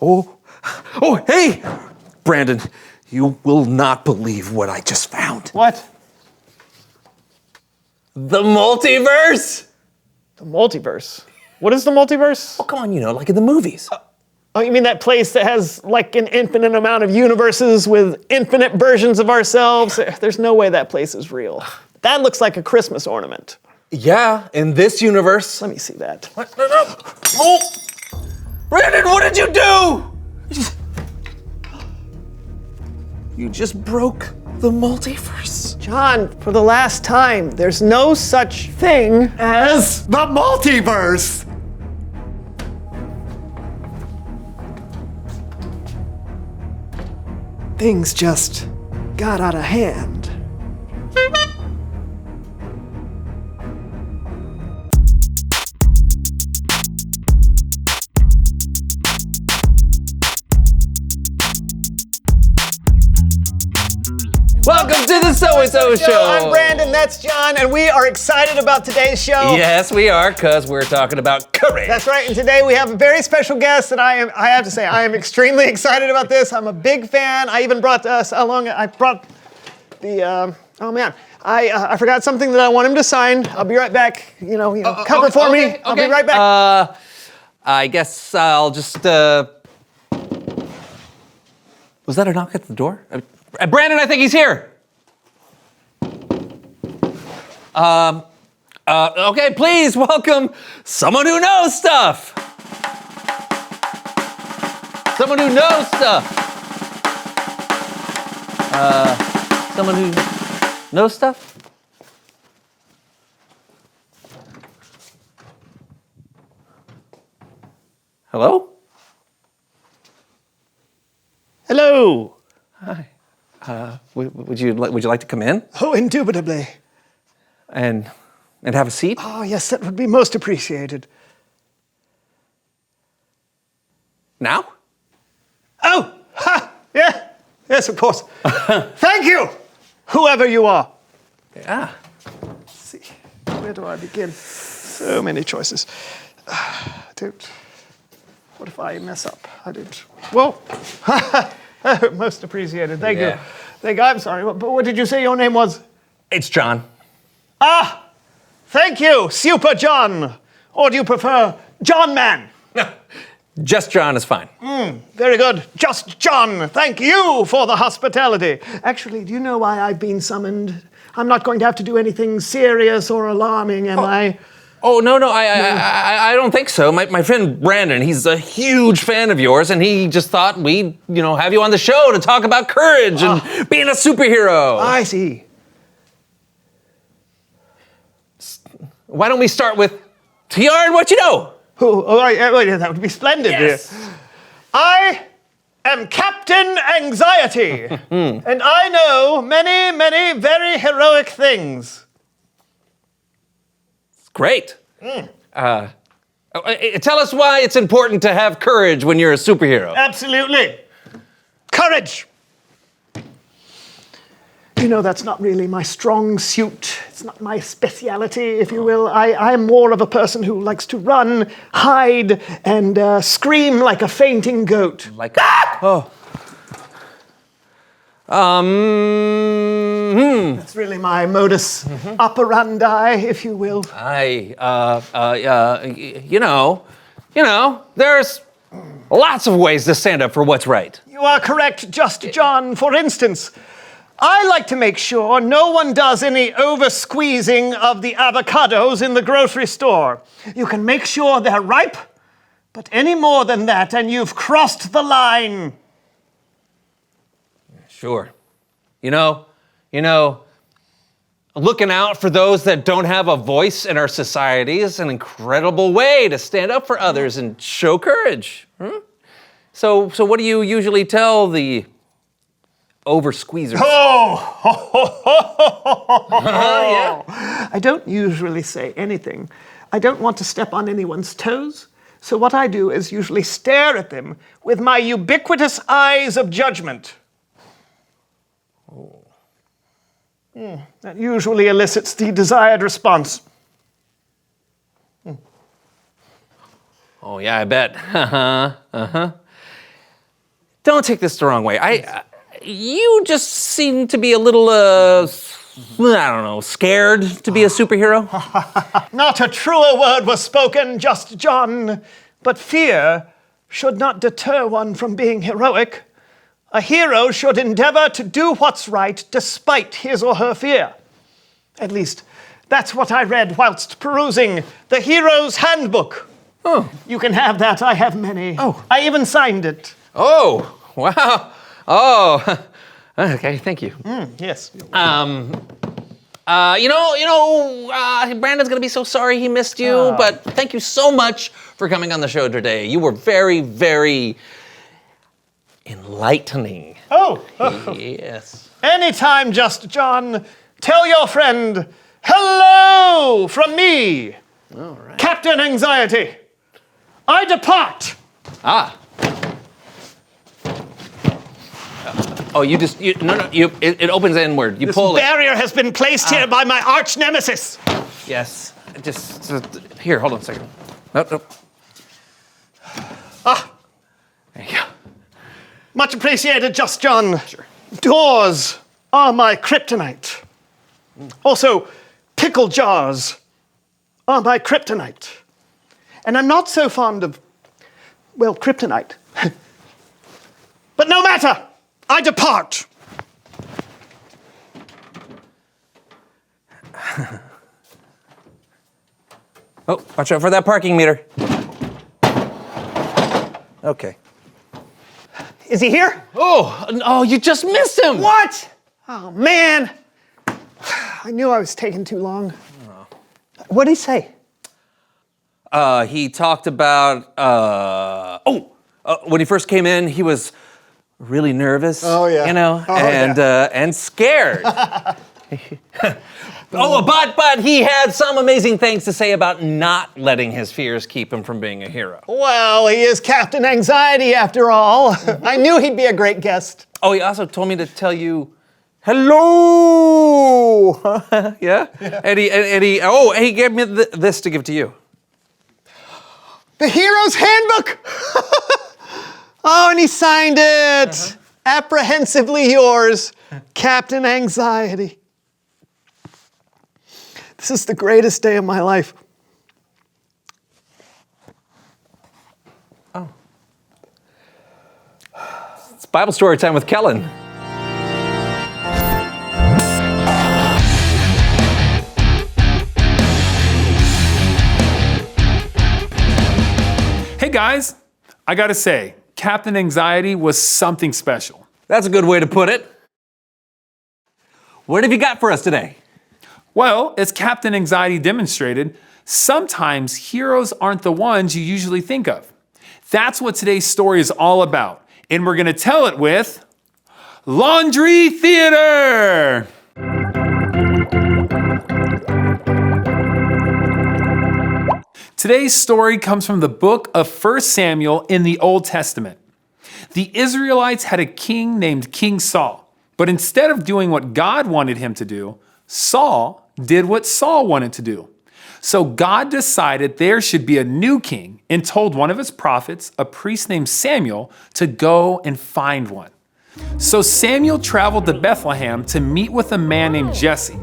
Oh, hey! Brandon, you will not believe what I just found. What? The multiverse! The multiverse? What is the multiverse? Oh, come on, like in the movies. Oh, you mean that place that has like an infinite amount of universes with infinite versions of ourselves? There's no way that place is real. That looks like a Christmas ornament. Yeah, in this universe. Let me see that. What? No. Oh! Brandon, what did you do? You just broke the multiverse. John, for the last time, there's no such thing as The multiverse! things just got out of hand. Welcome to the So-and-So Show. I'm Brandon, that's John, and we are excited about today's show. Yes, we are, because we're talking about courage. That's right, and today we have a very special guest, and I have to say, I am extremely excited about this. I'm a big fan. I even brought us along, I brought the, oh man, I forgot something that I want him to sign. I'll be right back, cover for me. I'll be right back. I guess I'll just, was that a knock at the door? Brandon, I think he's here. Okay, please welcome someone who knows stuff. Someone who knows stuff. Someone who knows stuff? Hello? Hello. Hi. Would you like to come in Oh, indubitably. and have a seat? Oh, yes, that would be most appreciated. Now? Oh, ha, yeah, yes, of course. Thank you, whoever you are. Yeah. Let's see, where do I begin? So many choices. What if I mess up? I don't. Whoa. Most appreciated. Thank you. Thank you. I'm sorry, but what did you say your name was? It's John. Ah, thank you, Super John. Or do you prefer John Man? Just John is fine. Very good. Just John. Thank you for the hospitality. Actually, do you know why I've been summoned? I'm not going to have to do anything serious or alarming, am I? Oh, no, I don't think so. My friend Brandon, he's a huge fan of yours, and he just thought we'd, have you on the show to talk about courage and being a superhero. I see. Why don't we start with TR and what you know? That would be splendid. Yes. I am Captain Anxiety, and I know many, many very heroic things. Great. Tell us why it's important to have courage when you're a superhero. Absolutely. Courage. That's not really my strong suit. It's not my speciality, if you will. I'm more of a person who likes to run, hide, and scream like a fainting goat. Like, oh. That's really my modus operandi, if you will. There's lots of ways to stand up for what's right. You are correct, Just John. For instance, I like to make sure no one does any over-squeezing of the avocados in the grocery store. You can make sure they're ripe, but any more than that and you've crossed the line. Sure. Looking out for those that don't have a voice in our society is an incredible way to stand up for others and show courage. So what do you usually tell the over-squeezers? Yeah. I don't usually say anything. I don't want to step on anyone's toes. So what I do is usually stare at them with my ubiquitous eyes of judgment. That usually elicits the desired response. Oh, yeah, I bet. don't take this the wrong way. You just seem to be a little, I don't know, scared to be a superhero. Not a truer word was spoken, Just John. But fear should not deter one from being heroic. A hero should endeavor to do what's right despite his or her fear. At least, that's what I read whilst perusing the Hero's Handbook. Oh. You can have that, I have many. Oh. I even signed it. Oh, wow. Oh, okay, thank you. Yes. Brandon's gonna be so sorry he missed you, but thank you so much for coming on the show today. You were very, very enlightening. Oh. Yes. Anytime, Just John. Tell your friend, hello from me, All right. Captain Anxiety. I depart. Ah. Oh, it opens inward. You This pull it. barrier has been placed here by my arch nemesis. Yes. Here, hold on a second. Nope. Ah, There you go. much appreciated, Just John. Sure. Doors are my kryptonite. Also, pickle jars are my kryptonite. And I'm not so fond of, well, kryptonite. But no matter, I depart. Oh, watch out for that parking meter. Okay. Is he here? Oh, you just missed him. What? Oh, man. I knew I was taking too long. What did he say? He talked about, when he first came in, he was really nervous. Oh, yeah. You know, Oh, and scared. But he had some amazing things to say about not letting his fears keep him from being a hero. Well, he is Captain Anxiety after all. I knew he'd be a great guest. Oh, he also told me to tell you, hello. Yeah? And he gave me this to give to you. The Hero's Handbook! Oh, and he signed it. Apprehensively yours, Captain Anxiety. This is the greatest day of my life. Oh. It's Bible story time with Kellen. Hey guys, I gotta say, Captain Anxiety was something special. That's a good way to put it. What have you got for us today? Well, as Captain Anxiety demonstrated, sometimes heroes aren't the ones you usually think of. That's what today's story is all about, and we're gonna tell it with Laundry Theater! Today's story comes from the book of 1 Samuel in the Old Testament. The Israelites had a king named King Saul, but instead of doing what God wanted him to do, Saul did what Saul wanted to do. So God decided there should be a new king and told one of his prophets, a priest named Samuel, to go and find one. So Samuel traveled to Bethlehem to meet with a man named Jesse.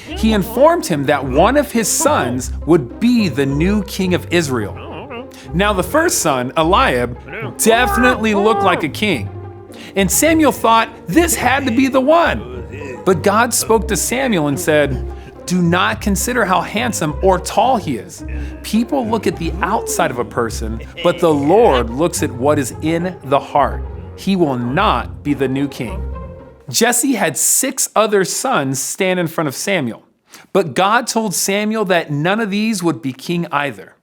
He informed him that one of his sons would be the new king of Israel. Now the first son, Eliab, definitely looked like a king. And Samuel thought this had to be the one. But God spoke to Samuel and said, "Do not consider how handsome or tall he is. People look at the outside of a person, but the Lord looks at what is in the heart. He will not be the new king." Jesse had 6 other sons stand in front of Samuel, but God told Samuel that none of these would be king either.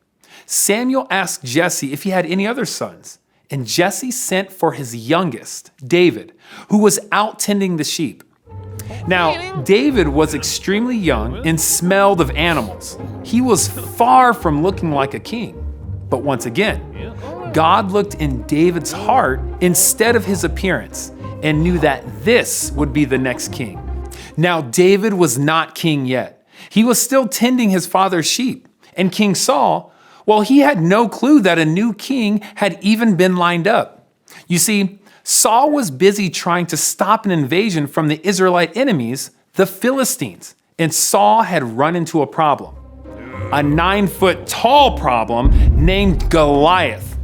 Samuel asked Jesse if he had any other sons, and Jesse sent for his youngest, David, who was out tending the sheep. Now, David was extremely young and smelled of animals. He was far from looking like a king. But once again, God looked in David's heart instead of his appearance and knew that this would be the next king. Now, David was not king yet. He was still tending his father's sheep. And King Saul, well, he had no clue that a new king had even been lined up. You see, Saul was busy trying to stop an invasion from the Israelite enemies, the Philistines, and Saul had run into a problem. A 9-foot tall problem named Goliath.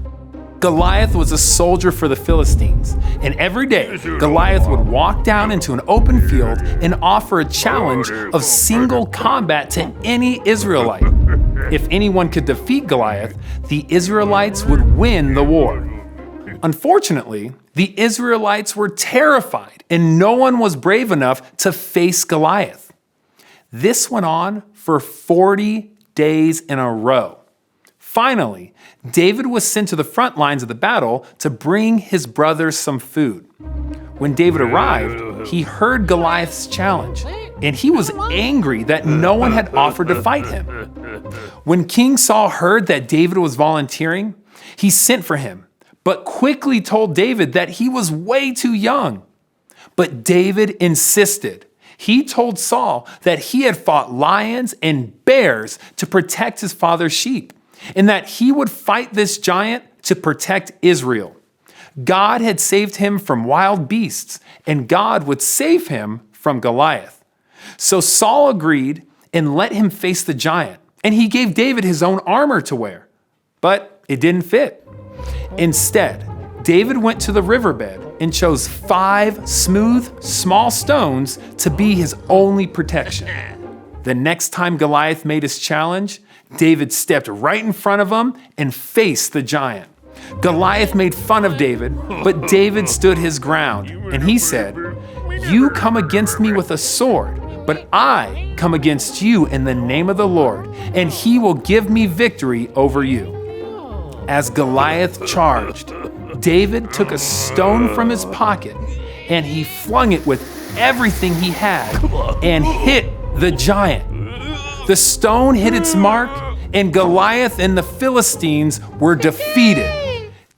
Goliath was a soldier for the Philistines, and every day Goliath would walk down into an open field and offer a challenge of single combat to any Israelite. If anyone could defeat Goliath, the Israelites would win the war. Unfortunately, the Israelites were terrified, and no one was brave enough to face Goliath. This went on for 40 days in a row. Finally, David was sent to the front lines of the battle to bring his brothers some food. When David arrived, he heard Goliath's challenge, and he was angry that no one had offered to fight him. When King Saul heard that David was volunteering, he sent for him, but quickly told David that he was way too young. But David insisted. He told Saul that he had fought lions and bears to protect his father's sheep, and that he would fight this giant to protect Israel. God had saved him from wild beasts, and God would save him from Goliath. So Saul agreed and let him face the giant, and he gave David his own armor to wear. But it didn't fit. Instead, David went to the riverbed and chose 5 smooth, small stones to be his only protection. The next time Goliath made his challenge, David stepped right in front of him and faced the giant. Goliath made fun of David, but David stood his ground, and he said, "You come against me with a sword, but I come against you in the name of the Lord, and he will give me victory over you." As Goliath charged, David took a stone from his pocket, and he flung it with everything he had and hit the giant. The stone hit its mark, and Goliath and the Philistines were defeated.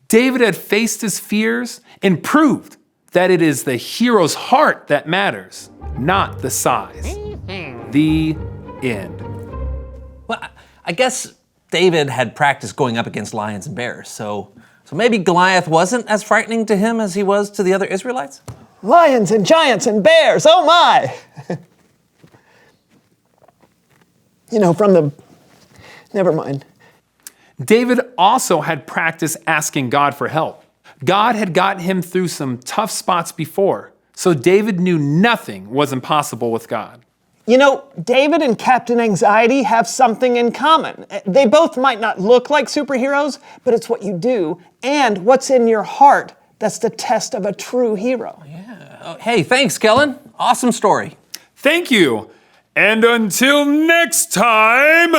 David had faced his fears and proved that it is the hero's heart that matters, not the size. The end. Well, I guess David had practiced going up against lions and bears, so maybe Goliath wasn't as frightening to him as he was to the other Israelites? Lions and giants and bears, oh my! Never mind. David also had practiced asking God for help. God had gotten him through some tough spots before, so David knew nothing was impossible with God. David and Captain Anxiety have something in common. They both might not look like superheroes, but it's what you do and what's in your heart that's the test of a true hero. Yeah. Oh, hey, thanks, Kellen. Awesome story. Thank you. And until next time.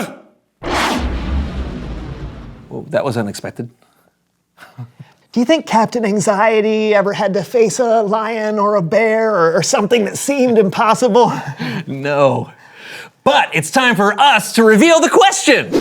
Well, that was unexpected. Do you think Captain Anxiety ever had to face a lion or a bear or something that seemed impossible? No. But it's time for us to reveal the question.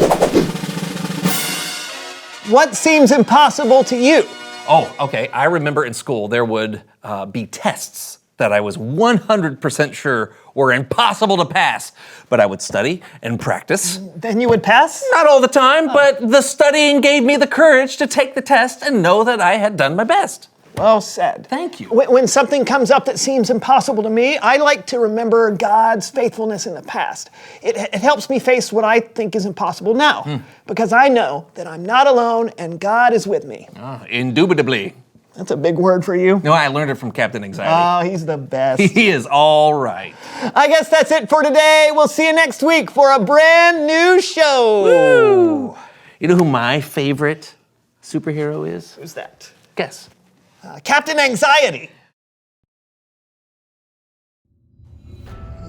What seems impossible to you? Oh, okay. I remember in school there would be tests that I was 100% sure were impossible to pass, but I would study and practice. Then you would pass? Not all the time, but the studying gave me the courage to take the test and know that I had done my best. Well said. Thank you. When something comes up that seems impossible to me, I like to remember God's faithfulness in the past. It helps me face what I think is impossible now, because I know that I'm not alone and God is with me. Indubitably. That's a big word for you. No, I learned it from Captain Anxiety. Oh, he's the best. He is all right. I guess that's it for today. We'll see you next week for a brand new show. Woo! You know who my favorite superhero is? Who's that? Guess. Captain Anxiety.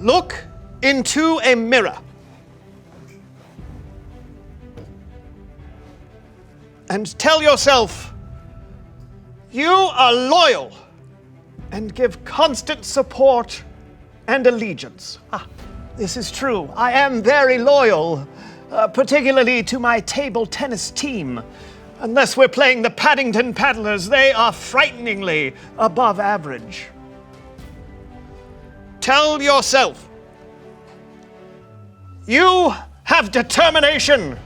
Look into a mirror. And tell yourself, you are loyal and give constant support and allegiance. This is true. I am very loyal, particularly to my table tennis team. Unless we're playing the Paddington Paddlers, they are frighteningly above average. Tell yourself, you have determination.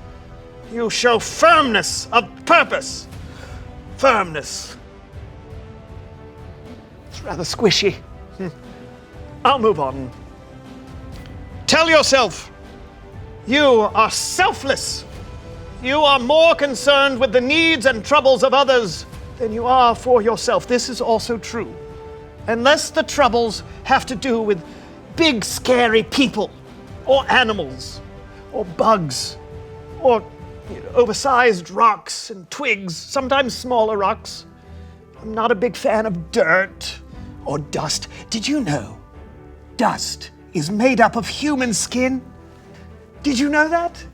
You show firmness of purpose. Firmness. It's rather squishy. I'll move on. Tell yourself, you are selfless. You are more concerned with the needs and troubles of others than you are for yourself. This is also true. Unless the troubles have to do with big, scary people, or animals, or bugs, or oversized rocks and twigs, sometimes smaller rocks. I'm not a big fan of dirt or dust. Did you know dust is made up of human skin? Did you know that?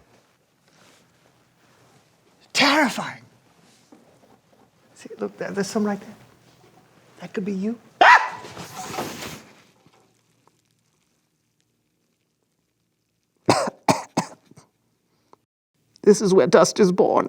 Terrifying. See, look, there's some right there. That could be you. This is where dust is born.